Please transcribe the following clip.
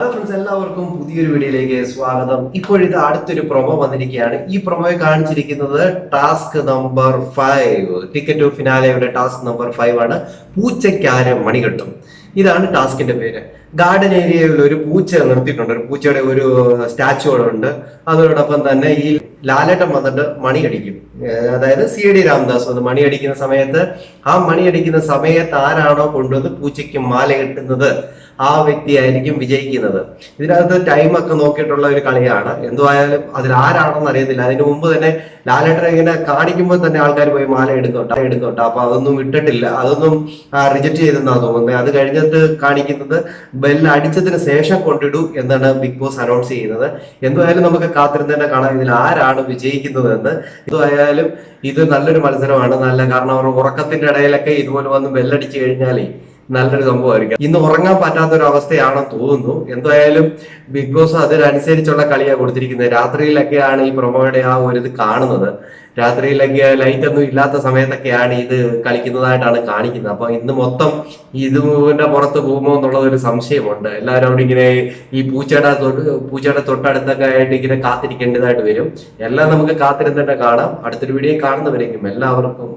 Hello friends, എല്ലാവർക്കും പുതിയൊരു വീഡിയോയിലേക്ക് സ്വാഗതം. ഇപ്പോഴിത് അടുത്തൊരു പ്രൊമോ വന്നിരിക്കുകയാണ്. ഈ പ്രൊമോയെ കാണിച്ചിരിക്കുന്നത് ടാസ്ക് നമ്പർ 5, ടിക്കറ്റ് ടു ഫിനാലെയുടെ ടാസ്ക് നമ്പർ 5 ആണ്. പൂച്ചയ്ക്കാര് മണി കെട്ടും. ഇതാണ് ടാസ്കിന്റെ പേര്. ഗാർഡൻ ഏരിയയിൽ ഒരു പൂച്ച നിർത്തിയിട്ടുണ്ട്. ഒരു പൂച്ചയുടെ ഒരു സ്റ്റാച്ചു അവിടെ ഉണ്ട്. അതോടൊപ്പം തന്നെ ഈ ലാലേട്ടൻ വന്നിട്ട് മണി അടിക്കും. അതായത് CID രാംദാസ് വന്ന് മണി അടിക്കുന്ന സമയത്ത്, ആ മണി അടിക്കുന്ന സമയത്ത് ആരാണോ കൊണ്ടുവന്ന് പൂച്ചയ്ക്ക് മാല കെട്ടുന്നത് ആ വ്യക്തിയായിരിക്കും വിജയിക്കുന്നത്. ഇതിനകത്ത് ടൈമൊക്കെ നോക്കിയിട്ടുള്ള ഒരു കളിയാണ്. എന്തുവായാലും അതിൽ ആരാണെന്ന് അറിയത്തില്ല. അതിനു മുമ്പ് തന്നെ ലാലേട്ടനെ ഇങ്ങനെ കാണിക്കുമ്പോൾ തന്നെ ആൾക്കാർ പോയി മാല എടുക്കുന്നുണ്ട്. അപ്പൊ അതൊന്നും ഇട്ടിട്ടില്ല, അതൊന്നും റിജക്ട് ചെയ്തെന്നാണ് തോന്നുന്നത്. അത് കഴിഞ്ഞിട്ട് കാണിക്കുന്നത് ബെല്ല് അടിച്ചതിന് ശേഷം കൊണ്ടിടൂ എന്നാണ് ബിഗ് ബോസ് അനൗൺസ് ചെയ്യുന്നത്. എന്തുവായാലും നമുക്ക് കാത്തിരുന്ന് തന്നെ കാണാം ഇതിൽ ആരാണ് വിജയിക്കുന്നത് എന്ന്. എന്തുവായാലും ഇത് നല്ലൊരു മത്സരമാണ്. കാരണം അവർ ഉറക്കത്തിന്റെ ഇടയിലൊക്കെ ഇതുപോലെ വന്ന് ബെല്ലടിച്ചു കഴിഞ്ഞാലേ നല്ലൊരു സംഭവമായിരിക്കും. ഇന്ന് ഉറങ്ങാൻ പറ്റാത്തൊരു അവസ്ഥയാണെന്ന് തോന്നുന്നു. എന്തായാലും ബിഗ് ബോസ് അതിനനുസരിച്ചുള്ള കളിയാണ് കൊടുത്തിരിക്കുന്നത്. രാത്രിയിലൊക്കെയാണ് ഈ പ്രൊമോയുടെ ആ ഒരു ഇത് കാണുന്നത്. രാത്രിയിലൊക്കെ ലൈറ്റ് ഒന്നും ഇല്ലാത്ത സമയത്തൊക്കെയാണ് ഇത് കളിക്കുന്നതായിട്ടാണ് കാണിക്കുന്നത്. അപ്പൊ ഇന്ന് മൊത്തം ഇതിന്റെ പുറത്ത് പോകുമോ എന്നുള്ള ഒരു സംശയമുണ്ട്. എല്ലാവരും അവിടെ ഇങ്ങനെ ഈ പൂച്ചയുടെ തൊട്ടടുത്തൊക്കെ ആയിട്ട് ഇങ്ങനെ കാത്തിരിക്കേണ്ടതായിട്ട് വരും. എല്ലാം നമുക്ക് കാത്തിരുന്ന് തന്നെ കാണാം. അടുത്തൊരു വീഡിയോ കാണുന്നവരേക്കും എല്ലാവർക്കും